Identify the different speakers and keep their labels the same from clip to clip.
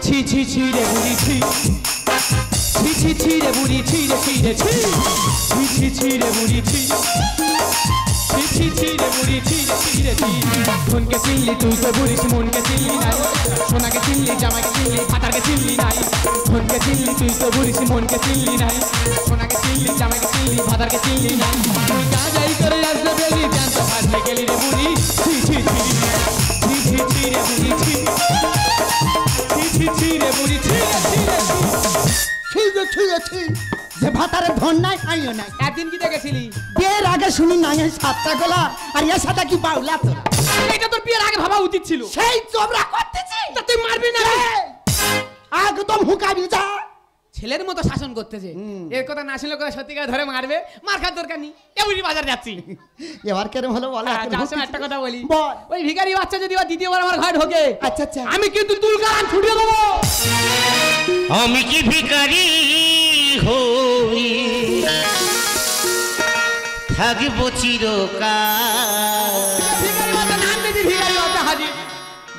Speaker 1: ছি ছি ছি রে বুড়ি ছি ছি ছি ছি রে বুড়ি ছি রে ছি রে ছি ছি ছি ছি রে বুড়ি ছি ছি ছি ছি রে বুড়ি ছি রে ছি রে ছি মনকে চিনলি তুই তো বুড়িস মনকে চিনলি নাই সোনাকে চিনলি জামাকে চিনলি ফাটাকে চিনলি নাই মনকে চিনলি তুই তো বুড়িস মনকে চিনলি নাই সোনাকে চিনলি জামাকে চিনলি ফাটাকে চিনলি নাই তুই গাঁজাই করে আসতে বেলি জান তো ফাটে গেলি রে বুড়ি ছি ছি ছি ছি ছি ছি রে বুড়ি ছি ছি ছি ছি রে বুড়ি ছি রে ছি রে
Speaker 2: ঠিক ঠিক আছে যে ভাতারে ধন নাই খাইও নাই
Speaker 1: একদিন কি দেখেছিলি
Speaker 2: বিয়ের আগে শুনি না এই সাতটা গলা আর এর সাথে কি বাউলা তো
Speaker 1: এটা তোর বিয়ের আগে ভাবা উচিত ছিল
Speaker 2: সেই চোবরা করতেছি
Speaker 1: তা তুই মারবি না
Speaker 2: একদম হুকাবি যা
Speaker 1: ছেলের মতো শাসন করতেছে এর কথা না শুনলে কথা সত্যিকার ধরে মারবে মার খাওয়ার দরকার নেই এমনি বাজার যাচ্ছি
Speaker 2: এবার কেরম হলো বলো
Speaker 1: একটা কথা বলি
Speaker 2: বল
Speaker 1: ওই ভিখারি বাচ্চা যদি দ্বিতীয়বার আমার ঘরে ঢোকে
Speaker 2: আচ্ছা আচ্ছা
Speaker 1: আমি কিন্তু তুলকালাম ছুটিয়ে দেবো
Speaker 3: আমি কি ভিখারি হই থাকবো চিরকাল
Speaker 1: ভিখারি বাচ্চা নাম দিদি ভিখারি বাচ্চা হাজির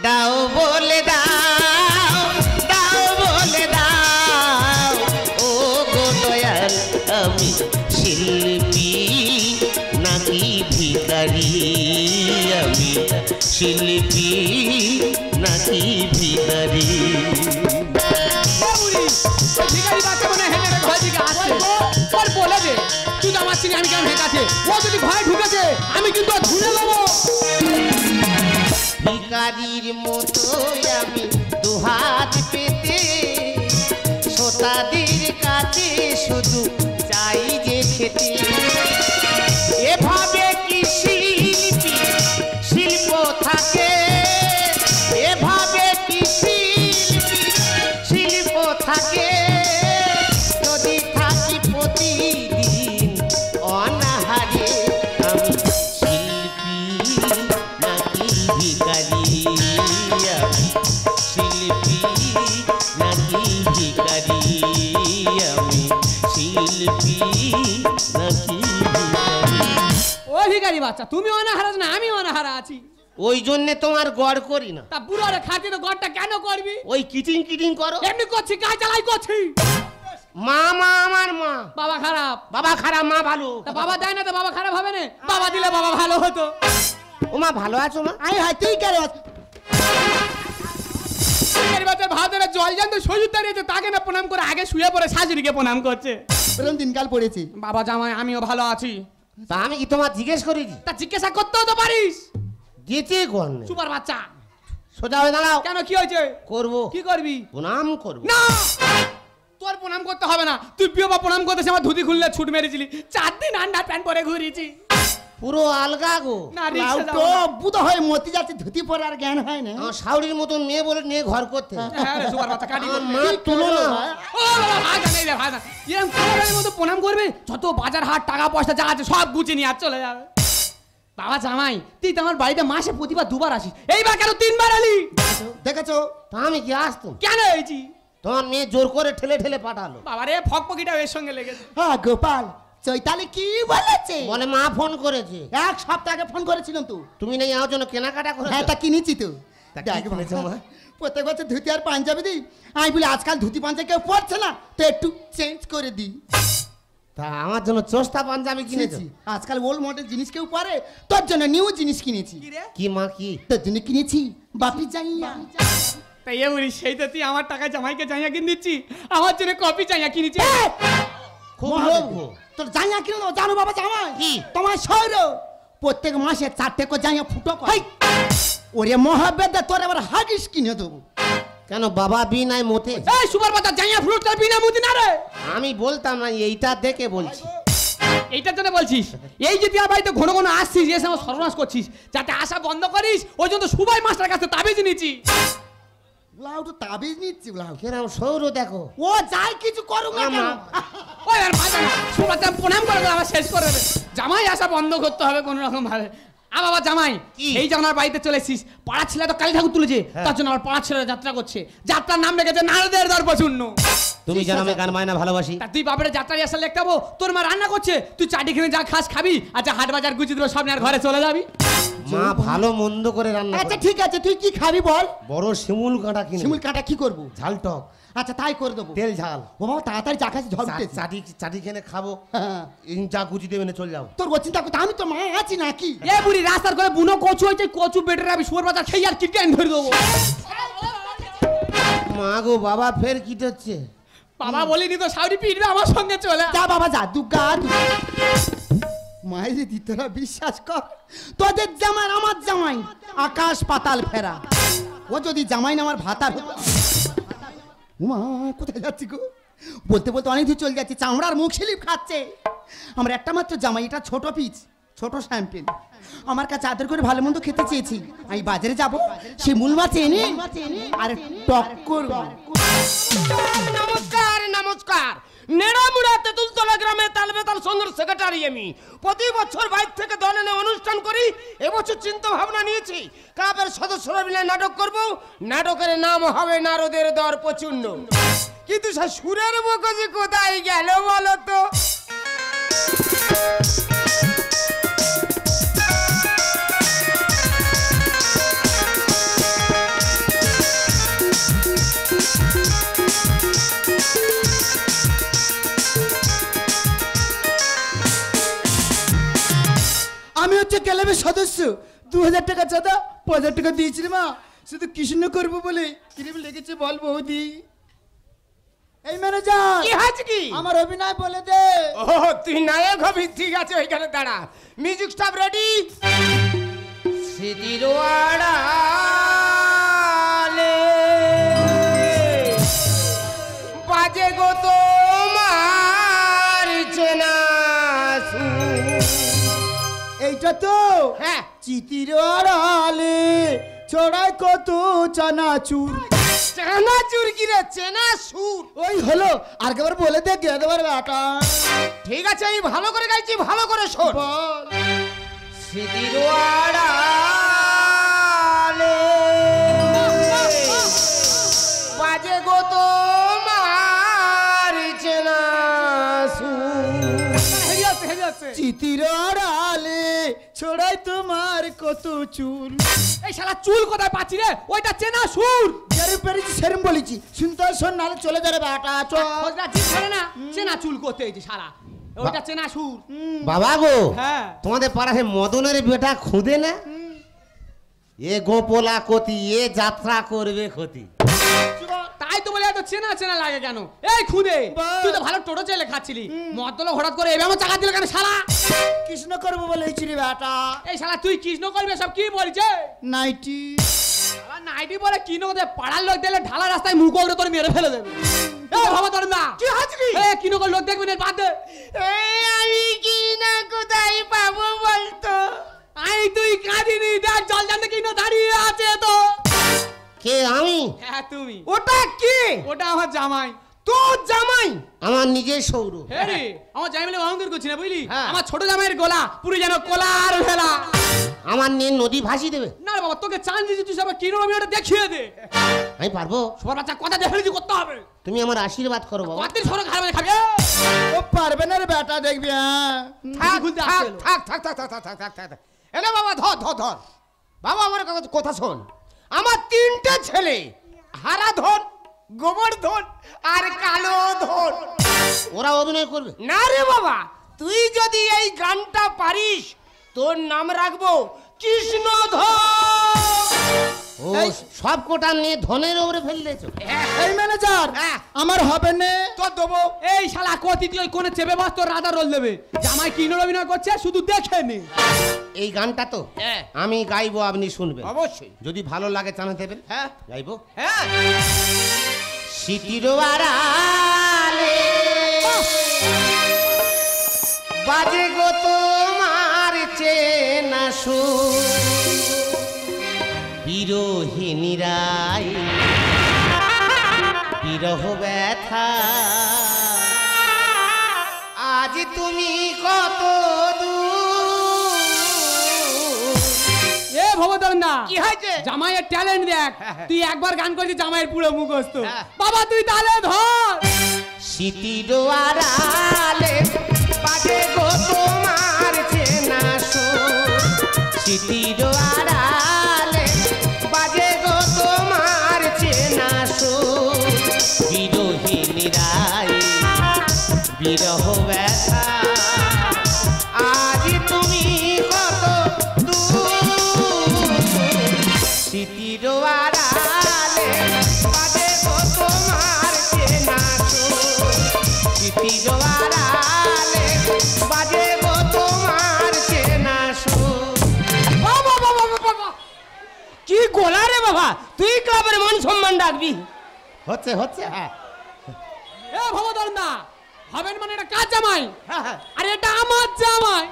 Speaker 3: দাও বলে দাও দাও বলে দাও ও গো দয়াল আমি শিল্পী নাকি ভিখারি আমি শিল্পী নাকি ভিখারি
Speaker 1: ভিখারি বাচ্চা মনে হেঁটে ঘর দিকে আসছে ওর বলে দে তুই তো আমার চিনি আমি কেমন হেঁটাছে ও যদি ঘরে ঢুকেছে আমি কিন্তু ধুনে দেবো
Speaker 3: ভিখারির মতো আমি দুহাত পেতে শ্রোতাদের কাছে শুধু চাই যে খেতে এভাবে কি শিল্পী শিল্প থাকে এভাবে কি শিল্পী শিল্প থাকে যদি থাকি প্রতিদিন অনাহারে আমি শিল্পী নাকি ভিখারি আমি শিল্পী নাকি ভিখারি আমি শিল্পী নাকি ভিখারি
Speaker 1: ও ভিখারি বাচ্চা তুমি অনাহারা না আমি অনাহারা আছি
Speaker 3: ওই জন্যে তোমার গড় করি না
Speaker 1: তা বুড়োর খাতিরে গড়টা কেন করবি
Speaker 3: ওই কিটিং কিটিং করো
Speaker 1: এমনি করছি কাজ চালাই করছি
Speaker 3: মা মা আমার মা
Speaker 1: বাবা খারাপ
Speaker 3: বাবা খারাপ মা ভালো
Speaker 1: তা বাবা দেয় না তো বাবা খারাপ হবে না বাবা দিলে বাবা ভালো হতো
Speaker 3: ও মা ভালো আছো মা
Speaker 2: আই হাই তুই কেন
Speaker 1: ভিখারি বাচ্চার ভাতের জল জানতে সজুর দাঁড়িয়েছে তাকে না প্রণাম করে আগে শুয়ে পড়ে শাশুড়িকে প্রণাম করছে
Speaker 2: এরকম দিনকাল পড়েছি
Speaker 1: বাবা জামাই আমিও ভালো আছি
Speaker 3: তা আমি কি তোমার জিজ্ঞেস করেছি
Speaker 1: তা জিজ্ঞাসা করতেও তো পারিস
Speaker 3: দিতে কোন
Speaker 1: সুপার বাচ্চা
Speaker 3: সোজা হয়ে দাঁড়াও
Speaker 1: কেন কি হয়েছে
Speaker 3: করবো
Speaker 1: কি করবি
Speaker 3: প্রণাম করবো
Speaker 1: না তোর প্রণাম করতে হবে না তুই বিয়ে বা প্রণাম করতে আমার ধুতি খুললে ছুট মেরেছিলি 4 দিন আন্ডার প্যান্ট পরে ঘুরিয়েছি
Speaker 3: পুরো আলগা গো
Speaker 1: না
Speaker 2: লাউ
Speaker 1: রিকশা
Speaker 2: তো
Speaker 1: যাবো না।
Speaker 2: বুধ হয় মতি যাচ্ছে ধুতি পরে আর জ্ঞান হয় না
Speaker 3: আমার শাউরির মতন মেয়ে বলে নিয়ে ঘর করতে
Speaker 1: হ্যাঁ রে, সুপার বাচ্চা কাটি
Speaker 3: আমার
Speaker 1: করবে।
Speaker 3: মা তুলো না
Speaker 1: ও বাবা ভাজা নেই রে ভাজা এরকম কোরের মতো প্রণাম করবে যত বাজার হাট টাকা পয়সা যা আছে সব গুছিয়ে নিয়ে আর চলে যাবে বাবা জামাই তুই তো আমার বাড়িতে মাসে প্রতিবার 2বার আসিস এইবার কেন 3বার এলি
Speaker 2: দেখেছো
Speaker 3: তা আমি কি আসতাম
Speaker 1: কেন হয়েছি
Speaker 3: তোমার মেয়ে জোর করে ঠেলে ঠেলে পাঠালো
Speaker 1: বাবা রে ফকফকিটা এর সঙ্গে লেগেছে
Speaker 2: হ্যাঁ গোপাল চৈতালি কি বলেছে
Speaker 3: বলে মা ফোন করেছে
Speaker 2: এক সপ্তাহ আগে ফোন করেছিলাম তো
Speaker 3: তুমি নেই আমার জন্য কেনাকাটা করে
Speaker 2: হ্যাঁ তা কিনেছি তো
Speaker 3: তা কি কিনেছো মা?
Speaker 2: প্রত্যেক বছর ধুতি আর পাঞ্জাবি দিই আমি বলি আজকাল ধুতি পাঞ্জাবি কেউ পড়ছে না তো একটু চেঞ্জ করে দিই
Speaker 3: তা আমার জন্য চোস্তা পাঞ্জাবি কিনেছো
Speaker 2: কিনেছি আজকাল ওল্ড মডেল জিনিস কেউ পরে তোর জন্য নিউ জিনিস কিনেছি
Speaker 1: কি রে
Speaker 3: কি মা কি
Speaker 2: তোর জন্য কিনেছি বাপি জাইয়া
Speaker 1: তাই এ বলি সেই তো তুই আমার টাকায় জামাইকে জাইয়া কিনে দিচ্ছি আমার জন্য কপি জাইয়া কিনেছি
Speaker 3: খুব লোভ গো।
Speaker 2: তোর জাইয়া কিনে দেবো জানো বাবা জামাই
Speaker 3: কি?
Speaker 2: তোমার শহর প্রত্যেক মাসে 4টে করে জাইয়া ফুটো করে ওরে মহাবেদে তোর আবার হাগিস কিনে দেবো
Speaker 3: কেন বাবা বিনায় মতে
Speaker 1: এই সুপার বাচ্চা জাইয়া ফ্রুট কার বিনা মুদি না রে
Speaker 3: আমি বলতাম না এইটা দেখে বলছি
Speaker 1: এইটার জন্য বলছিস এই যে তুই আমার বাড়িতে ঘন ঘন আসছিস এসে আমার সর্বনাশ করছিস যাতে আসা বন্ধ করিস ওই জন্য সুবাই মাস্টার কাছে তাবিজ নিয়েছি
Speaker 2: লাউ তো তাবিজ নিচ্ছি লাউ
Speaker 3: কেরাম সৌর দেখো
Speaker 2: ও যাই কিছু করুক না কেন
Speaker 1: ওই আর ভাজা না সুপার বাচ্চা প্রণাম করে দেবে, আবার শেষ করে দেবে জামাই আসা বন্ধ করতে হবে কোনো রকম ভাবে বাবা জামাই
Speaker 3: কি?
Speaker 1: এই যে আমার বাড়িতে চলে এসেছিস পাড়ার ছেলে তো কালী ঠাকুর তুলেছে তার জন্য আমার পাড়ার ছেলেরা যাত্রা করছে যাত্রার নাম রেখেছে নারদের দর্পশূন্য
Speaker 3: তুমি জানো আমি গান মায়না ভালোবাসি
Speaker 1: তা তুই বাপের যাত্রায় আসা লেখাবো তোর মা রান্না করছে তুই চাটি খেয়ে যা খাস খাবি আচ্ছা হাট বাজার গুছিয়ে দেবো সামনে আর ঘরে চলে যাবি
Speaker 4: মা ভালো মন্দ করে রান্না
Speaker 2: আচ্ছা
Speaker 4: করে।
Speaker 2: ঠিক আছে, তুই কি খাবি বল?
Speaker 4: বড় শিমুল কাঁটা কিনে।
Speaker 2: শিমুল কাঁটা কি করবো?
Speaker 4: ঝাল টক,
Speaker 2: আচ্ছা তাই করে দেবো।
Speaker 4: তেল ঝাল।
Speaker 2: ও বাবা তাড়াতাড়ি যা খাচ্ছি ঝড় উঠেছে।
Speaker 4: চাটি চাটি কিনে খাবো।
Speaker 2: হ্যাঁ।
Speaker 4: যা গুজি দেবে না চলে যাও।
Speaker 2: তোর ও চিন্তা করতে আমি তো মা আছি নাকি?
Speaker 1: এ বুড়ি রাস্তার করে বুনো কচু হয়েছে, কচু বেটের আমি শুয়োর বাজার খেয়ে আর কিটেন ধরে দেবো।
Speaker 4: মা গো বাবা ফের কি হচ্ছে?
Speaker 1: বাবা বলিনি তো সাউরি পিটবে আমার সঙ্গে চলে।
Speaker 2: যা বাবা যা, দুগা মায়ের দি, তোরা বিশ্বাস কর তোদের জামাই আমার জামাই আকাশ পাতাল ফেরা। ও যদি জামাই না আমার ভাতার হতো। উমা কোথায় যাচ্ছি গো? বলতে বলতে অনেক দূর চলে যাচ্ছে, চামড়ার মুখ স্লিপ খাচ্ছে। আমার একটা মাত্র জামাই, এটা ছোট পিচ, ছোট স্যাম্পেল। আমার কাছে আদর করে ভালো মন্দ খেতে চেয়েছি। আমি বাজারে যাব, সে মূল মাছ এনে আর টক করব।
Speaker 3: নমস্কার নমস্কার। নেড়ামুড়া তেঁতুলতলা গ্রামে তালবেতাল সংঘের সেক্রেটারি আমি। প্রতি বছর বাইরে থেকে দল এনে অনুষ্ঠান করি। এবছর চিন্তা ভাবনা নিয়েছি ক্লাবের সদস্যরা মিলে নাটক করব। নাটকের নাম হবে নারদের দর প্রচুন্ন। কিন্তু সে সুরের মগজে কোথায় গেল বলো তো?
Speaker 2: আমি হচ্ছে ক্লাবের সদস্য। 2000 টাকা চাঁদা, 5000 টাকা দিয়েছিল মা, শুধু কৃষ্ণ করবো বলে। কিরম লেগেছে বল বৌদি? এই ম্যানেজার
Speaker 3: কি হয়েছে কি?
Speaker 2: আমার অভিনয় বলে দে।
Speaker 3: ও তুই নায়ক হবি, ঠিক আছে ওইখানে দাঁড়া। Music staff ready. স্মৃতির আড়ালে বাজে গো তোমার চেনা সুর।
Speaker 2: এইটা তো
Speaker 3: হ্যাঁ,
Speaker 2: চিতির আড়ালে ছড়ায় কত চানাচুর।
Speaker 3: চেনাচুর কি রে? চেনা সুর।
Speaker 2: ওই হলো, আর একবার বলে দে গে দেবার বেটা।
Speaker 3: ঠিক আছে, এই ভালো করে গাইছি, ভালো করে শোন।
Speaker 2: বল।
Speaker 3: স্মৃতির আড়ালে বাজে গো তোমার চেনা সুর।
Speaker 2: চিতির আড়ালে ছড়ায় তোমার কত চুল।
Speaker 1: এই শালা চুল কোথায় পাচ্ছি রে? ওইটা চেনা সুর।
Speaker 2: যেরম পেরেছি সেরম বলেছি, শুনতে শোন নাহলে চলে যাবে বেটা। চল।
Speaker 1: খোঁজরা জিত ধরে না, চেনা চুল করতে হয়েছে সারা। ওইটা চেনা সুর।
Speaker 4: বাবা গো,
Speaker 1: হ্যাঁ।
Speaker 4: তোমাদের পাড়ায় মদনের বেটা খুদে না? এ গোপলা কতি, এ যাত্রা করবে ক্ষতি।
Speaker 1: তাই তো বলে এত চেনা চেনা লাগে কেন? এই খুদে, তুই তো ভালো টোটো চেলে খাচ্ছিলি, মদলো হঠাৎ করে এভাবে চাকা দিল কেন শালা?
Speaker 2: কৃষ্ণ করবো বলেছি রে বেটা।
Speaker 1: এই শালা তুই কৃষ্ণ করবি সব কি বলছে?
Speaker 2: নাইটি
Speaker 1: শালা নাইটি বলে কি নগদে পাড়ার লোক দেখলে ঢালা রাস্তায় মুখ ওগরে তোর মেরে ফেলে দেবে। এই বাবা তোর না
Speaker 3: কি হয়েছে কি?
Speaker 1: এই কি নগর লোক দেখবি না, বাদ দে।
Speaker 3: এই আমি কি না কোথায় পাবো বলতো?
Speaker 1: আই তুই কাঁদিনি, দেখ জল জানতে কি না দাঁড়িয়ে আছে তো।
Speaker 4: কে আমি?
Speaker 1: হ্যাঁ তুমি।
Speaker 3: ওটা কি?
Speaker 1: ওটা আমার জামাই।
Speaker 3: তোর জামাই?
Speaker 4: আমার নিজের সৌর।
Speaker 1: হ্যাঁ রে, আমার জামাই বলে অহংকার করছি না বুঝলি?
Speaker 3: হ্যাঁ।
Speaker 1: আমার ছোট জামাইয়ের গলা পুরো যেন কলার ভেলা।
Speaker 4: আমার নিয়ে নদী ভাসি দেবে?
Speaker 1: না রে বাবা, তোকে চান্স দিচ্ছি, তুই সব কিনো আমি ওটা দেখিয়ে দে।
Speaker 4: আমি পারবো?
Speaker 1: সবার বাচ্চা কথা দেখে করতে হবে।
Speaker 4: তুমি আমার আশীর্বাদ করো বাবা।
Speaker 1: কতদিন সরো ঘাড়ে মাঝে খাবি?
Speaker 2: ও পারবে না রে বেটা, দেখবি। হ্যাঁ
Speaker 3: থাক
Speaker 1: খুলতে
Speaker 3: থাক
Speaker 1: আসছে
Speaker 3: থাক থাক থাক থাক থাক থাক থাক। এনে বাবা ধর ধর ধর। বাবা আমার কথা শোন। আমার 3টে ছেলে, হারা ধন, গোবর্ধন আর কালো ধন।
Speaker 4: ওরা অভিনয় করবে?
Speaker 3: না রে বাবা, তুই যদি এই গানটা পারিস তোর নাম রাখবো কৃষ্ণধর।
Speaker 4: ও সব কোটা নিয়ে ধনের উপরে ফেললেছো?
Speaker 2: এই ম্যানেজার
Speaker 3: হ্যাঁ।
Speaker 2: আমার হবে না।
Speaker 3: তোর দেবো।
Speaker 1: এই শালা কতি তুই ওই কোণে চেপে বস, তোর রাধা রোল দেবে। জামাই কিনোর অভিনয় করছে, শুধু দেখে নে।
Speaker 4: এই গানটা তো
Speaker 3: হ্যাঁ।
Speaker 4: আমি গাইবো, আপনি শুনবেন।
Speaker 3: অবশ্যই।
Speaker 4: যদি ভালো লাগে জানা দেবেন।
Speaker 3: হ্যাঁ
Speaker 4: গাইবো।
Speaker 3: হ্যাঁ।
Speaker 4: সিটির আড়ালে বাজে গো তোমার চেনা সুর। বিরোহিনীরাই বিরহ ব্যথা, আজ তুমি কত দূর।
Speaker 1: এ ভবতর না,
Speaker 3: কি হয়েছে?
Speaker 1: জামাইয়ের ট্যালেন্ট দেখ। তুই একবার গান করছিস, জামাইয়ের পুরো মুখস্থ।
Speaker 3: হ্যাঁ।
Speaker 1: বাবা তুই তাহলে ধর।
Speaker 4: সিটির আড়ালে বাজে গো তোমার চেনা সুর। সিটির বিরোহিনীরাই বিরহ ব্যথা আজ তুমি কত দূর স্মৃতির আড়ালে বাজে গো তোমার চেনা সুর স্মৃতির আড়ালে বাজে গো তোমার চেনা সুর
Speaker 3: বাবা বাবা বাবা কি গোলা রে বাবা তুই ক্লাবের মান সম্মান ডাকবি
Speaker 4: হচ্ছে হচ্ছে হ্যাঁ
Speaker 1: এ ভবদর না হবেন মানে এটা কার জামাই
Speaker 4: হ্যাঁ
Speaker 1: আর এটা আমার জামাই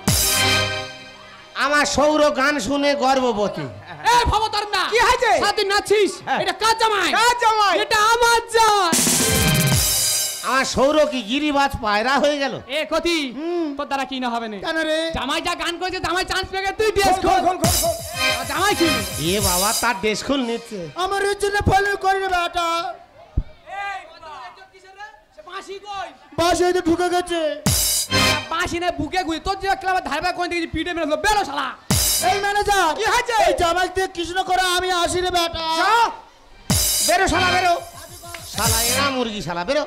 Speaker 4: আমার সৌর গান শুনে গর্ভবতী
Speaker 1: এ ভবদর না
Speaker 3: কি হয়েছে?
Speaker 1: সাথে নাচিস এটা কার জামাই
Speaker 3: কার জামাই?
Speaker 1: এটা আমার জামাই
Speaker 4: আমার সৌর কি গিরিবাজ পায়রা হয়ে গেল
Speaker 1: এ কতি তোর দ্বারা কি না হবে না
Speaker 2: কেন রে
Speaker 1: জামাই যা গান করেছে জামাই চান্স পেয়ে গেছে তুই ড্রেস খোল আর জামাই কি
Speaker 4: এ বাবা তার ড্রেস খুল নিচ্ছে
Speaker 2: আমার এর জন্য ফলো করে রে বেটা
Speaker 1: এই সে বাঁশি কই
Speaker 2: বাস এই তো ঢুকে গেছে
Speaker 1: বাঁশি না বুকে গুই তোর যে ক্লাবে ধারবা কোন দিকে পিটে মেরে বেরো শালা
Speaker 2: এই ম্যানেজার
Speaker 3: কি হয়েছে?
Speaker 2: এই জামাই দিয়ে কৃষ্ণ করে আমি আসি রে বেটা
Speaker 4: বেরো শালা বেরো শালা এরা মুরগি শালা বেরো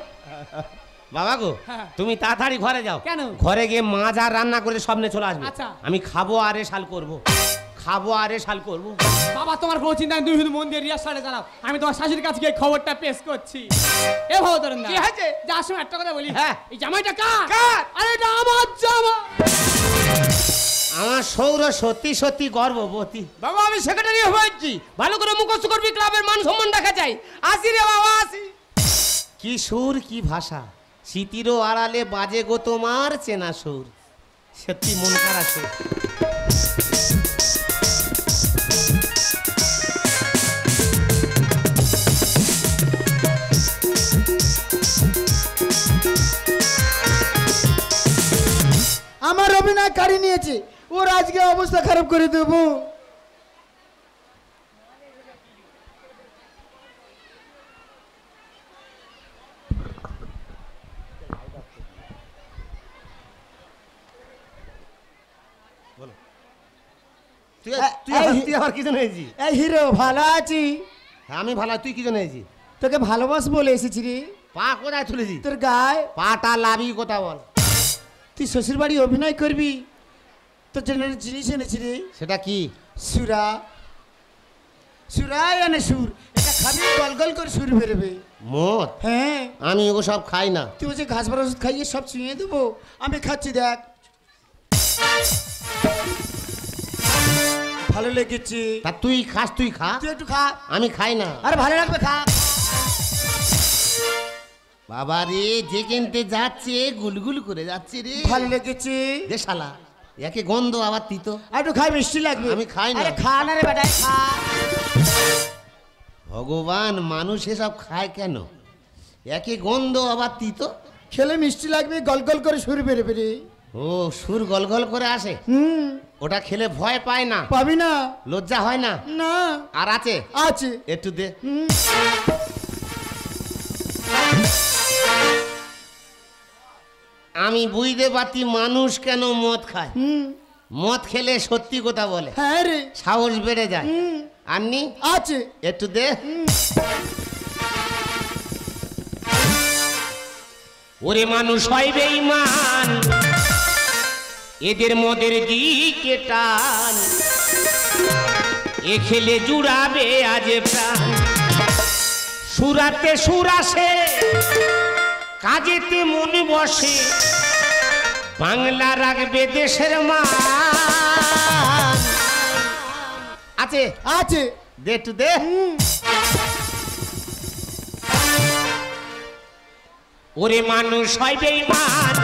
Speaker 4: বাবা গো
Speaker 1: হ্যাঁ।
Speaker 4: তুমি তাড়াতাড়ি ঘরে যাও
Speaker 1: কেন?
Speaker 4: ঘরে গিয়ে মাছ আর রান্না করে সামনে চলে আসবে
Speaker 1: আচ্ছা।
Speaker 4: আমি খাবো আর শাল করব খাবো আর শাল করব
Speaker 1: বাবা তোমার কোনো চিন্তা নেই তুমি শুধু মন দিয়ে রিহার্সালে জানাও আমি তোমার শাশুড়ির কাছে গিয়ে খবরটা পেশ করছি এ ভবদরন না
Speaker 3: কি হয়েছে?
Speaker 1: যার সময় একটা কথা বলি
Speaker 4: হ্যাঁ।
Speaker 1: এই জামাইটা কার
Speaker 3: কার?
Speaker 1: আরে এটা আমার জামাই
Speaker 4: আমার সৌর সত্যি সত্যি গর্ভবতী
Speaker 3: বাবা আমি সেক্রেটারি হয়েছি ভালো করে মুখস্থ করবি ক্লাবের মান সম্মান দেখা চাই আসি রে বাবা আসি
Speaker 4: কি সুর কি ভাষা স্মৃতির আড়ালে বাজে গো তোমার চেনা সুর সত্যি মন খারাপ সুর
Speaker 2: আমার অভিনয় কারি নিয়েছে ওর আজকে অবস্থা খারাপ করে দেবো
Speaker 4: তুই আবার কি জন্য এসেছি
Speaker 2: এই হিরো ভালো আছি
Speaker 4: আমি ভালো তুই কি জন্য এসেছি
Speaker 2: তোকে ভালোবাস বলে এসেছি রে
Speaker 4: পা কোথায় তুলেছি
Speaker 2: তোর গায়ে
Speaker 4: পাটা লাভি কথা বল
Speaker 2: তুই শ্বশুর বাড়ি অভিনয় করবি তোর জন্য একটা জিনিস এনেছি রে
Speaker 4: সেটা কি
Speaker 2: সুরা সুরাই আনে সুর এটা খাবি গল গল করে সুর বেরোবে
Speaker 4: মদ
Speaker 2: হ্যাঁ
Speaker 4: আমি ওগো সব খাই না
Speaker 2: তুই বলছে ঘাস ভরা ওষুধ খাইয়ে সব চুইয়ে দেবো আমি খাচ্ছি দেখ ভালো লেগেছে
Speaker 4: তা তুই খাস তুই খা
Speaker 2: তুই একটু খা
Speaker 4: আমি খাই না
Speaker 2: আরে ভালো লাগবে খা
Speaker 4: বাবা রে যে কিনতে যাচ্ছে গুলগুল করে যাচ্ছে রে
Speaker 2: ভালো লেগেছে
Speaker 4: দে শালা একে গন্ধ আবার তিতো
Speaker 2: আর একটু খাই মিষ্টি লাগবে
Speaker 4: আমি খাই না।
Speaker 2: আরে খা না রে বেটা খা
Speaker 4: ভগবান মানুষ এসব খায় কেন একে গন্ধ আবার তিতো
Speaker 2: খেলে মিষ্টি লাগবে গল গল করে সুর বেরোবে রে
Speaker 4: ও সুর গলগল করে আসে
Speaker 2: হুম
Speaker 4: ওটা খেলে ভয় পায় না
Speaker 2: পাবি না
Speaker 4: লজ্জা হয় না
Speaker 2: না
Speaker 4: আর আছে
Speaker 2: আছে
Speaker 4: একটু দে
Speaker 2: হুম
Speaker 4: আমি বুঝতে পারছি মানুষ কেন মদ খায়
Speaker 2: হুম
Speaker 4: মদ খেলে সত্যি কথা বলে
Speaker 2: হ্যাঁ রে
Speaker 4: সাহস বেড়ে যায়
Speaker 2: হুম
Speaker 4: আননি
Speaker 2: আছে
Speaker 4: একটু দে ওরে মানুষ হয় বেঈমান এদের মদের দিকে টান এ খেলে জুড়াবে আজ প্রাণ সুরাতে সুরাসে কাজেতে মন বসে বাংলা রাখবে দেশের মান আছে
Speaker 2: আছে
Speaker 4: দে টু দে ওরে মানুষ হয় বেঈমান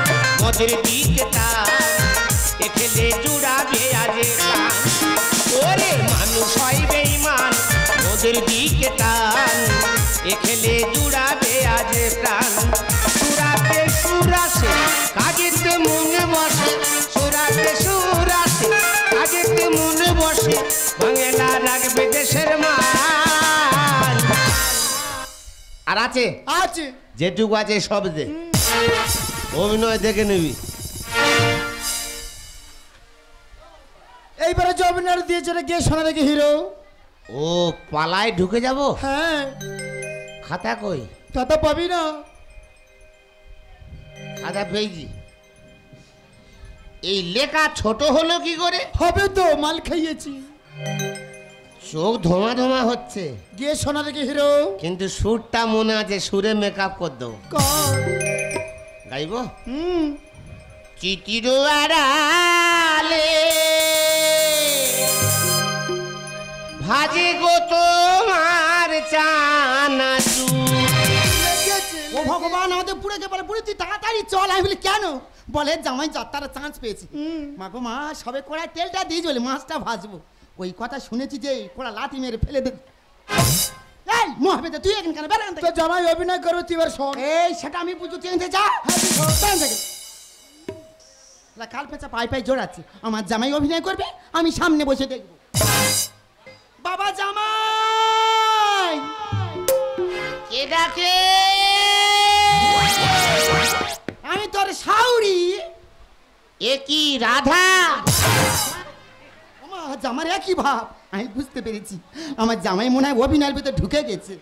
Speaker 4: মদের দিকে টান এ খেলে জুড়াবে আজ প্রাণ ওরে মানুষ হয় বেঈমান মদের দিকে টান এ খেলে জুড়াবে আজ প্রাণ সুরাতে সুরাসে কাজেতে মনে বসে সুরাতে সুরাসে কাজেতে মনে বসে বাংলা রাখবে দেশের মান আর আছে
Speaker 2: আছে
Speaker 4: যেটুকু আছে সব দে অভিনয় দেখে নিবি
Speaker 2: এইবারে যে অভিনয় দিয়েছে রে গিয়ে শোনা দেখি হিরো
Speaker 4: ও পালায় ঢুকে যাব
Speaker 2: হ্যাঁ
Speaker 4: খাতা কই
Speaker 2: খাতা পাবি না।
Speaker 4: খাতা পেয়েছি। এই লেখা ছোট হলো কি করে?
Speaker 2: হবে তো, মাল খাইয়েছি।
Speaker 4: চোখ ধোঁয়া ধোঁয়া হচ্ছে,
Speaker 2: গিয়ে শোনা দেখি হিরো।
Speaker 4: কিন্তু সুরটা মনে আছে, সুরে মেকআপ কর দাও। গাইব? চিঠির আড়ালে ভাজে গো তোমার চানাচুর।
Speaker 2: ও ভগবান, আমাদের পুড়ে গেলে পুড়ে, তুই তাড়াতাড়ি চল। আমি বলি কেন? বলে জামাই যাত্রার চান্স পেয়েছি। মা গো মা, সবে কড়াই তেলটা দিয়ে বলে মাছটা ভাজবো। ওই কথা শুনেছি যে কোড়া লাথি মেরে ফেলে দে। এই মহাবেদ, তুই এখন কেন বেড়ান? তো জামাই অভিনয় করো, তুই এবার শোন। এই সেটা আমি বুঝু, চেঞ্জে যা। কাল পেঁচা পাই পাই জোড়াচ্ছে। আমার জামাই অভিনয় করবে, আমি সামনে বসে দেখবো। বাবা জামাই,
Speaker 4: কে ডাকে?
Speaker 2: আমি তোর শাউরি।
Speaker 4: এ কি রাধা?
Speaker 2: জামার একই ভাব, আমি বুঝতে পেরেছি। আমার জামাই মনে হয় অভিনয়ের ভিতরে ঢুকে গেছে।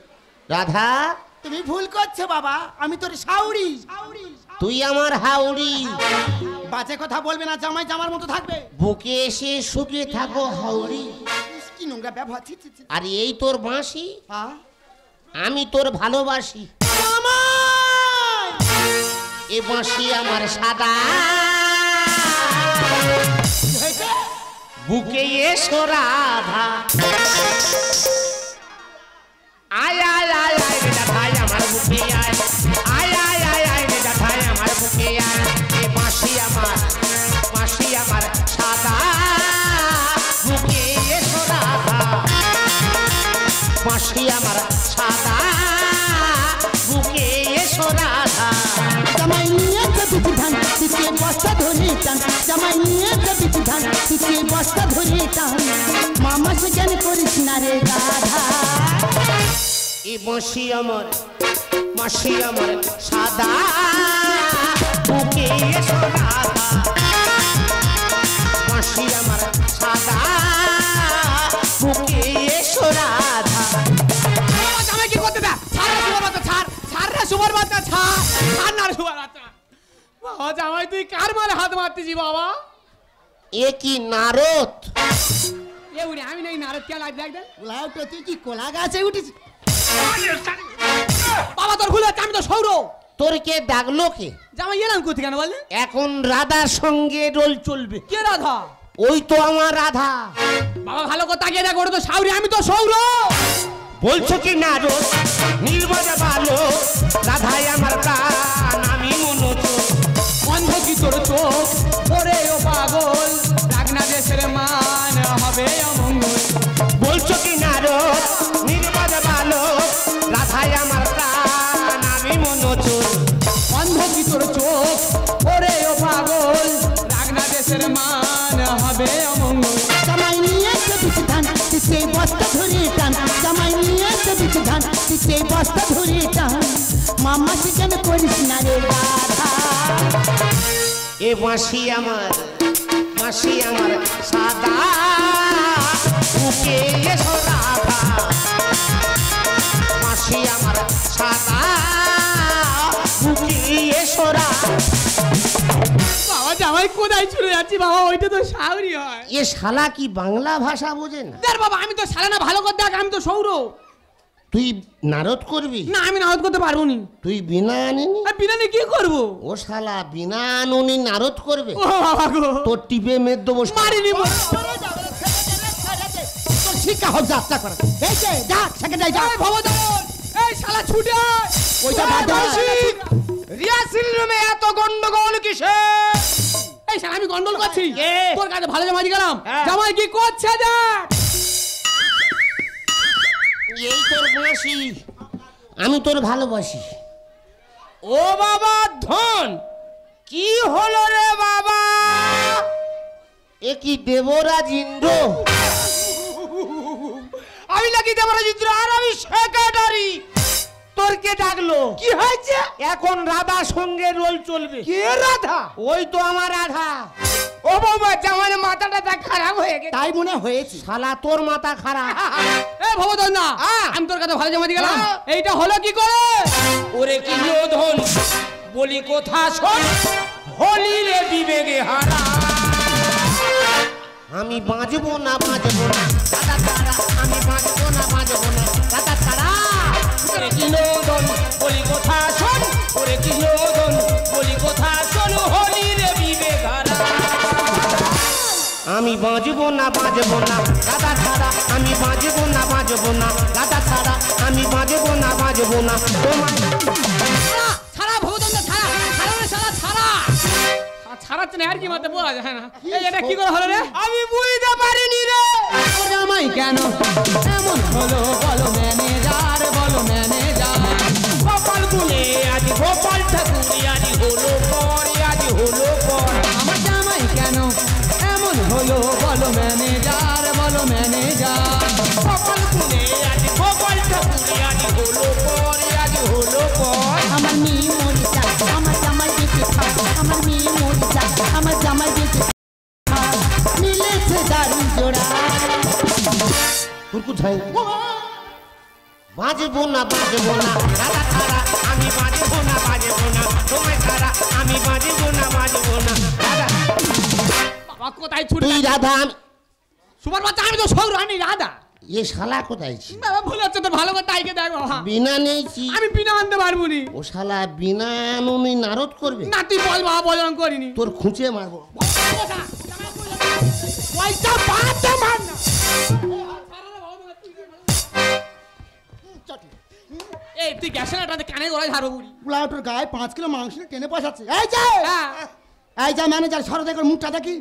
Speaker 4: রাধা,
Speaker 2: তুমি ভুল করছো বাবা, আমি তোর শাউরি।
Speaker 4: তুই আমার হাউড়ি।
Speaker 2: বাজে কথা বলবে না, জামাই জামার মতো থাকবে।
Speaker 4: বুকে এসে শুকিয়ে থাকো হাউড়ি।
Speaker 2: কি নোংরা ব্যবহার।
Speaker 4: আর এই তোর বাঁশি,
Speaker 2: হ্যাঁ
Speaker 4: আমি তোর ভালোবাসি।
Speaker 2: জামাই,
Speaker 4: এ বাঁশি আমার সাদা, বুকে এসো রাধা। আয় আয় আয় আয় রে ভাই আমার বুকে আয়, আয় আয় আয় আয় রে ভাই আমার বুকে আয়। এ বাঁশি আমার সাদা, বুকে এসো রাধা। বাঁশি আমার সাদা, বুকে এসো রাধা।
Speaker 2: জামাই নিয়ে বিচি ধান পিছে বস্তা ধরে টান, জামাই নিয়ে বিচি ধান পিছে বস্তা ধরে টান। মামা সে জ্ঞান করিস না রে গাধা।
Speaker 4: এ বাঁশি আমার সাদা, বুকে এসো রাধা। বাঁশি আমার সাদা, বুকে এসো রাধা।
Speaker 1: জামাই কি করতে দা? ছাড় সুমার বাচ্চা, ছাড় রে সুমার বাচ্চা, ছাড় না রে সুমার বাচ্চা। বাবা জামাই, তুই কার মালে হাত মারতেছি বাবা?
Speaker 4: এ কি নারদ?
Speaker 1: এ উনি আমি নাই নারদ কে লাগ দেখ দেখ।
Speaker 2: লাউটো, তুই কি কোলা গাছে উঠেছিস?
Speaker 1: বাবা তোর ভুল হচ্ছে, আমি তো সৌর।
Speaker 4: তোর কে ডাকলো কে?
Speaker 1: জামাই এলাম করতে কেন বললে?
Speaker 4: এখন রাধার সঙ্গে রোল চলবে।
Speaker 1: কে রাধা?
Speaker 4: ওই তো আমার রাধা।
Speaker 1: বাবা ভালো করে তাকিয়ে দেখ, ওটা তো সাউরি, আমি তো সৌর।
Speaker 4: বলছো কি নারদ? নির্বাজা ভালো, রাধাই আমার প্রাণ, আমি মনোযোগ।
Speaker 1: অন্ধ কি তোর চোখ, ওরে ও পাগল, রাগনা দেশের মান হবে অমঙ্গল।
Speaker 4: বলছো কি নারদ? নির্বাজা ভালো, রাধাই আমার প্রাণ, আমি মনোযোগ।
Speaker 1: অন্ধ কি তোর চোখ, ওরে ও পাগল, রাগনা দেশের মান হবে অমঙ্গল।
Speaker 2: জামাই নিয়ে বিচি ধান পিছে বস্তা ধরে টান, জামাই নিয়ে বিচি ধান পিছে বস্তা ধরে টান। মামা সে জ্ঞান করিস না রে গাধা।
Speaker 4: এ বাঁশি আমার সাদা, বুকে এসো রাধা। বাঁশি আমার সাদা, বুকে এসো রাধা।
Speaker 1: বাবা জামাই কোথায় চলে যাচ্ছি বাবা? ওইটা তো সাউরি হয়।
Speaker 4: এ শালা কি বাংলা ভাষা বোঝে না?
Speaker 1: দেখ বাবা, আমি তো সারা না, ভালো করে দেখ, আমি তো সৌর।
Speaker 4: তুই নারদ করবি?
Speaker 1: না আমি নারদ করতে পারবো নি।
Speaker 4: তুই বিনা আনিনি?
Speaker 1: আর বিনা নিয়ে কি করবো?
Speaker 4: ও শালা বিনা আনুনি নারদ করবে?
Speaker 1: ও বাবা গো,
Speaker 4: তোর টিপে মেদ দেবো।
Speaker 1: মারিনি।
Speaker 2: তোর শিক্ষা হোক যাত্রা করা। এই যে ডাক সেকেন্ডারি ডাক।
Speaker 1: ভবদন, এই শালা ছুটে আয়।
Speaker 2: ওইটা
Speaker 1: এই
Speaker 2: বাদ দে।
Speaker 1: বাঁশি।
Speaker 3: রিহার্সেল রুমে এত গন্ডগোল কিসে?
Speaker 1: এই শালা আমি গন্ডল করছি?
Speaker 3: কে?
Speaker 1: তোর কাছে ভালো জামাই গেলাম,
Speaker 3: হ্যাঁ।
Speaker 1: জামাই কি করছে দেখ।
Speaker 4: এই তোর বাঁশি, আমি তোর ভালোবাসি।
Speaker 3: ও বাবা ধন, কি হলো রে বাবা?
Speaker 4: এ কি দেবরাজ ইন্দ্র?
Speaker 3: আমি নাকি দেবরাজ ইন্দ্র, আর আমি সেক্রেটারি।
Speaker 4: তোর কে ডাকলো?
Speaker 3: কি হয়েছে?
Speaker 4: এখন রাধা সঙ্গে রোল চলবে।
Speaker 3: কে রাধা?
Speaker 4: ওই তো আমার রাধা।
Speaker 3: ও ও বাবা জামার মাথাটা তা খারাপ হয়ে গেছে।
Speaker 2: তাই মনে হয়েছে।
Speaker 4: শালা তোর মাথা খারাপ।
Speaker 1: এ ভবদন না আমি তোর কাছে ভালো জামা দিয়ে গেলাম, এইটা হলো কি করে?
Speaker 3: ওরে কি লোধন বলি কথা শোন, হোলি রে বিবেকে হারা।
Speaker 4: আমি বাঁচবো না বাঁচবো না দাদা তারা, আমি বাঁচবো না বাঁচবো না দাদা তারা।
Speaker 3: ওরে কি লোধন বলি কথা শোন, ওরে কি লোধন বলি কথা শোন, হোলি রে বিবেক হারা।
Speaker 4: আমি বাঁচবো না বাঁচবো না দাদা ছাড়া, আমি বাঁচবো না বাঁচবো না দাদা ছাড়া, আমি বাঁচবো না বাঁচবো না তোমার।
Speaker 1: ছাড়া ভবদন না, ছাড়া ছাড়া না, ছাড়া ছাড়া ছাড়াচ্ছে না আর কি মাতে বলা যায় না। এই এটা কি করে হলো রে?
Speaker 3: আমি বুঝতে পারিনি রে।
Speaker 1: জামাই কেন এমন হলো বলো ম্যানেজার, বলো ম্যানেজার।
Speaker 3: গোপাল গুনে আজ গোপাল ঠাকুর আজ হলো পর, আজ হলো পর।
Speaker 1: আমার জামাই কেন এমন হলো বলো ম্যানেজার, বলো ম্যানেজার।
Speaker 3: গোপাল গুনে আজ গোপাল ঠাকুর আজ হলো পর, আজ হলো পর।
Speaker 2: আমার মেয়ে মরে যায়, আমার জামাই বেঁচে থাক, আমার মেয়ে মরে যায়, আমার জামাই বেঁচে থাক, মিলেছে দারুণ জোড়া।
Speaker 4: কুরকু ছাই বাঁচবো না বাঁচবো না দাদা ছাড়া, আমি বাঁচবো না বাঁচবো না তোমায় ছাড়া, আমি বাঁচবো না বাঁচবো না দাদা।
Speaker 1: বাবা কোথায় ছুটে
Speaker 4: তুই রাধা, আমি
Speaker 1: সুপার বাচ্চা, আমি তো সৌর, আমি রাধা।
Speaker 4: এ শালা কোথায় ছিল?
Speaker 1: বাবা ভুল হচ্ছে তোর, ভালো করে তাইকে দেখ বাবা।
Speaker 4: বিনা নেইছি
Speaker 1: আমি বিনা আনতে পারবো নি।
Speaker 4: ও শালা বিনা নুনি নারদ করবে?
Speaker 1: না তুই বল বাবা, বলরাম করিনি।
Speaker 4: তোর খুঁচে মারবো।
Speaker 1: পয়সা বাঁচতে মার না। এই তুই গ্যাসে না কানে গলায় ঝাড়বো বুড়ি।
Speaker 2: পোলাওটার গায়ে 5 কিলো মাংস টেনে বসাচ্ছে। এই যে
Speaker 1: হ্যাঁ।
Speaker 2: এই যে ম্যানেজার সরদে করে মুখটা দেখি।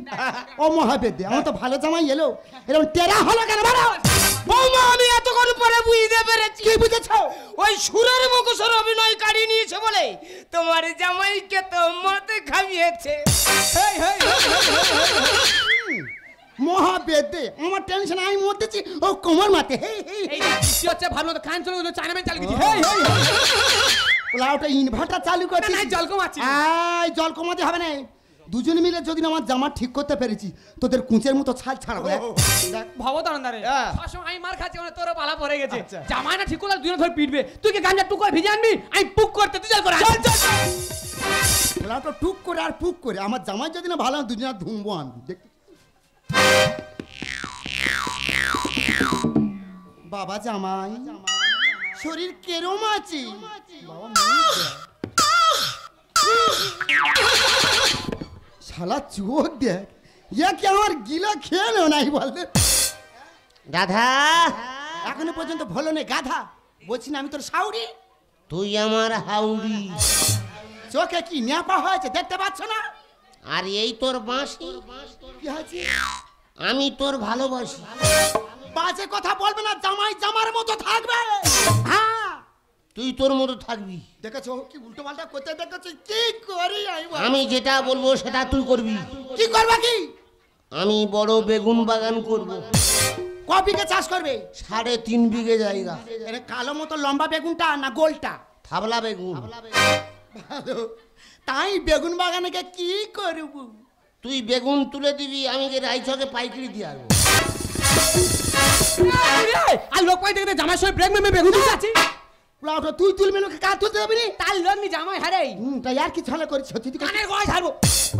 Speaker 2: ও মহাবেদ্যে, আমার তো ভালো জামাই এলো, এরকম টেরা হলো কেন বলো?
Speaker 3: বৌমা আমি এতক্ষণ পরে বুঝতে পেরেছি।
Speaker 2: কি বুঝেছো?
Speaker 3: ওই সুরের মুখোশের অভিনয় কাটিয়ে নিয়েছে বলে তোমার জামাইকে তো মতে খাইয়েছে।
Speaker 2: মহাবেদ্যে, আমার টেনশন আমি মরতেছি, ও কোমর মাতে। হেই হেই
Speaker 1: এই বৃষ্টি হচ্ছে, ভালো মতো কান চলে গেলো, চায়না চালু গেছি। হেই হেই
Speaker 2: পোলাওটা ইনভার্টার চালু করছি।
Speaker 1: না, জল কমাচ্ছি।
Speaker 2: এই জল কমাতে হবে না, দুজন মিলে যদি আমার জামা ঠিক করতে পেরেছি, তোদের কুঁচের মতো ছাল ছাড়বো। দেখ
Speaker 1: ভবতারণদারে
Speaker 3: হ্যাঁ।
Speaker 1: সবসময় আমি মার খাচ্ছি, মানে তোরও পালা পড়ে গেছে। জামাই না ঠিক করলে দুজন ধরে পিটবে। তুই কি গাঞ্জা টুক করে ভিজে আনবি, আমি পুক করতে, তুই জল করে আন।
Speaker 2: পোলাওটা টুক করে আর পুক করে আমার জামাই যদি না ভালো, দুজনে ধুমবো আমি। দেখ বাবা জামাই, শরীর কেরম আছে? বাবা শালা চোখ দেখ, ইয়া কি আমার গিলা খেলো নাই বলতে?
Speaker 4: রাধা
Speaker 2: এখনো পর্যন্ত ভালো নেই গাধা। বলছি না আমি তোর শাউরি?
Speaker 4: তুই আমার হাউড়ি,
Speaker 2: চোখে কি ন্যাপা হয়েছে দেখতে পাচ্ছ না?
Speaker 4: আর এই তোর বাঁশি,
Speaker 2: কি হয়েছে?
Speaker 4: আমি তোর ভালোবাসি।
Speaker 2: বাজে কথা বলবে না, জামাই জামার মতো থাকবে। হ্যাঁ
Speaker 4: তুই তোর মতো থাকবি।
Speaker 2: দেখেছো কি উল্টো পাল্টা করতে দেখেছো? কি করি
Speaker 4: আমি যেটা বলবো সেটা তুই করবি।
Speaker 2: কি করবা? কি
Speaker 4: আমি বড় বেগুন বাগান করব।
Speaker 2: ক বিঘে চাষ করবে?
Speaker 4: 3.5 বিঘে জায়গা।
Speaker 2: এর কালো মতো লম্বা বেগুনটা না গোলটা?
Speaker 4: থাবলা বেগুন।
Speaker 2: ভালো, তাই বেগুন বাগানে গিয়ে কি করব?
Speaker 4: তুই বেগুন তুলে দিবি, আমি যে রাইচকে পাইকারি দিয়ে আসবো।
Speaker 1: আর লোক পাই দেখতে জামাই সঙ্গে ব্রেক মেমে বেগুন দিতে আছি।
Speaker 2: পোলাওটা তুই তুলবি, লোকে কাজ তুলতে যাবি নি?
Speaker 1: তার লোক নি জামাই হারে
Speaker 2: তাই আর কি ছলে করিস? সত্যি তুই
Speaker 1: কানের গলায় ঝাড়বো।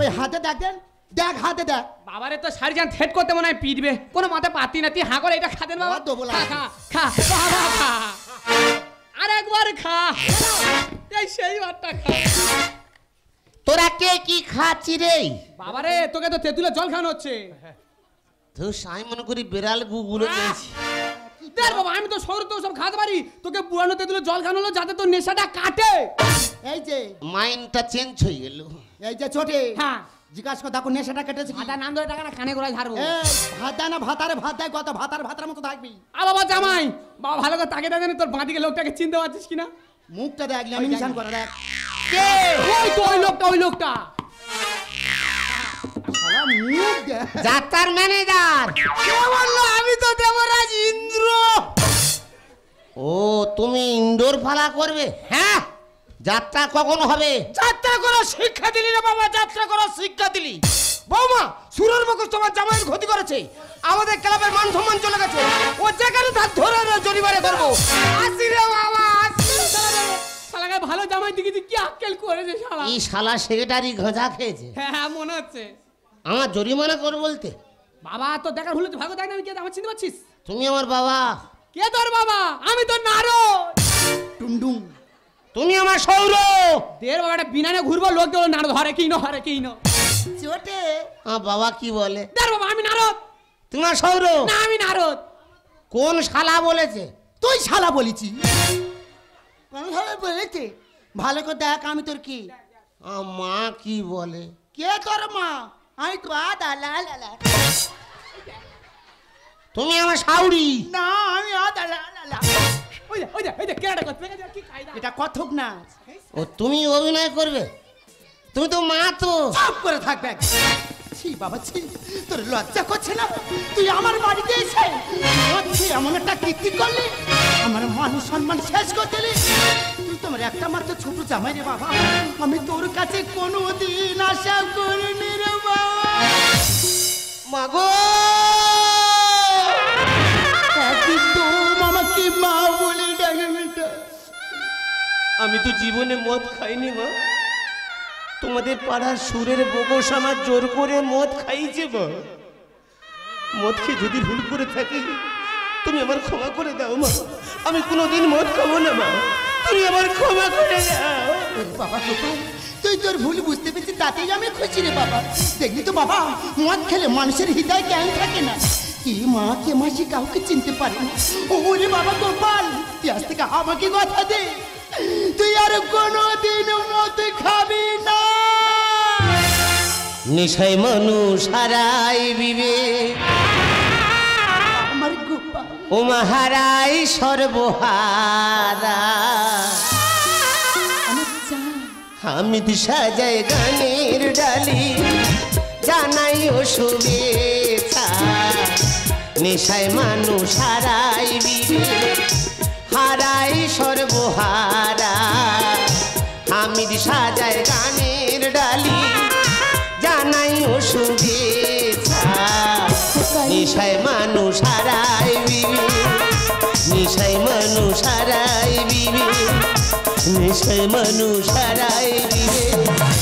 Speaker 2: ওই হাতে দেখ, দেন দেখ হাতে দেখ।
Speaker 1: বাবারে তো শাড়ি যান থেট করতে মনে হয় পিটবে, কোনো মাথা পাতি না। তুই হা করে এটা খাতেন বাবা।
Speaker 2: দেবো না।
Speaker 1: খা খা খা বাবা খা, আর একবার খা, এই সেই বারটা খা।
Speaker 4: তোরা কে কি খাচ্ছি রে?
Speaker 1: বাবারে তোকে তো তেঁতুলের জল খাওয়ানো হচ্ছে।
Speaker 4: তুই সাই মনে করি বেড়াল গুগুলো পেয়েছি।
Speaker 1: দেখ বাবা, আমি তো শহরে তো সব খাতে পারি, তোকে পুরানো তেঁতুলের জল খাওয়ানো হলো যাতে তোর নেশাটা কাটে।
Speaker 2: এই যে
Speaker 4: মাইন্ডটা চেঞ্জ হয়ে গেল।
Speaker 2: এই যে ছোটে,
Speaker 1: হ্যাঁ
Speaker 2: জিজ্ঞাসা কর দেখো নেশাটা কেটেছে কি?
Speaker 1: ভাতা নাম ধরে টাকা না কানে গোড়ায় ঝাড়বো।
Speaker 2: এই ভাত দেয় না, ভাতারে ভাত দেয়, কত ভাতার ভাতার মতো থাকবি।
Speaker 1: আ বাবা জামাই, বাবা ভালো করে তাকে দেখেন, তোর বাঁদিকে লোকটাকে চিনতে পারছিস কিনা?
Speaker 2: মুখটা দেখ, ল্যামিনেশন করা দেখ।
Speaker 1: কে? ওই তো ওই লোকটা, ওই লোকটা।
Speaker 2: শালা মুখ দেখ।
Speaker 4: যাত্রার ম্যানেজার।
Speaker 3: কে বললো? আমি তো দেবরাজ ইন্দ্র।
Speaker 4: ও তুমি ইনডোর ফালা করবে?
Speaker 3: হ্যাঁ,
Speaker 4: যাত্রা কখন হবে?
Speaker 3: যাত্রা করার শিক্ষা দিলি রে বাবা, যাত্রা করার শিক্ষা দিলি। বৌমা সুরের মুখোশ তোমার জামাইয়ের ক্ষতি করেছে, আমাদের ক্লাবের মান সম্মান চলে গেছে, ও যেখানে তার ধরে জরিমানা করবো। আসি রে বাবা আসি।
Speaker 1: শালাকে ভালো জামাই দিকে কি আক্কেল করেছে শালা।
Speaker 4: এই শালা সেক্রেটারি ঘোঁজা খেয়েছে।
Speaker 1: হ্যাঁ মনে হচ্ছে।
Speaker 4: আমার জরিমানা কর বলতে?
Speaker 1: বাবা তো দেখার ভুলে ভালো দেখ না, আমি কে আমার চিনতে পারছিস?
Speaker 4: তুমি আমার বাবা।
Speaker 1: কে তোর বাবা? আমি তোর নারদ।
Speaker 2: টুনডুং।
Speaker 4: তুমি আমার সৌর।
Speaker 1: দের বাবাটা বিনানে ঘুরবো, লোক দেবো নারদ হরে কি না হরে কি না।
Speaker 2: চোটে
Speaker 4: আমার বাবা কি বলে?
Speaker 1: দের বাবা আমি নারদ।
Speaker 4: তোমার সৌর
Speaker 1: না আমি নারদ।
Speaker 4: কোন শালা বলেছে?
Speaker 2: তুই শালা বলেছি। কোন শালা বলেছে? ভালো করে দেখ আমি তোর কি।
Speaker 4: মা কি বলে?
Speaker 2: কে তোর মা? আমি তো আদা লা লা লা।
Speaker 4: তুমি আমার শাউরি।
Speaker 2: না আমি আদা লা লা লা।
Speaker 1: ওই দে কেডা করতে কি কায়দা।
Speaker 2: এটা কত্থক নাচ।
Speaker 4: ও তুমি অভিনয় করবে? তুমি তো মা তো।
Speaker 2: চুপ করে থাকবে। ছি বাবা ছি, তোর লজ্জা করছে না? তুই আমার বাড়িতে এসে এমন একটা কীর্তি করলি, আমার মান সম্মান শেষ করে দিলি। তুই তোমার একটা মাত্র ছোট জামাই রে বাবা, আমি তোর কাছে কোনোদিন আশা করিনি রে বাবা।
Speaker 4: মাগো
Speaker 2: একদম আমাকে মা বলে ডাকে বেটা।
Speaker 3: আমি তো জীবনে মদ খাইনি মা, তোমাদের পাড়ার সুরের বকস আমার জোর করে মদ খাইছে মা। মদ খেয়ে যদি ভুল করে থাকি তুমি আমার ক্ষমা করে দাও মা, আমি কোনোদিন মদ খাবো না মা, তুমি আমার ক্ষমা করে দাও।
Speaker 2: ওরে বাবা তুই তোর ভুল বুঝতে পেরেছিস, তাতেই আমি খুশি রে বাবা। দেখলি তো বাবা, মদ খেলে মানুষের হৃদয় জ্ঞান থাকে না, কে মা কে মাসি কাউকে চিনতে পারে না। ওরে বাবা গোপাল, তুই আজ থেকে আমাকে কথা দে, তুই আর কোনোদিন মদ খাবি না।
Speaker 4: নিশায় মানুষ হারাই বিবেক,
Speaker 2: আমার গোপাল
Speaker 4: ও মাহারাই সর্বহারা।
Speaker 2: আমার চাই
Speaker 4: আমি সাজাই গানের ডালি, জানাই ও শুভেচ্ছা। নেশায় মানুষ হারাই বিবেক, হারাই সর্বহারা। আমি সাজাই গানের ডালি, জানাই ও শুভেচ্ছা। নেশায় মানুষ হারাই বিবেক, নেশায় মানুষ হারাই বিবেক, নেশায় মানুষ হারাই বিবেক।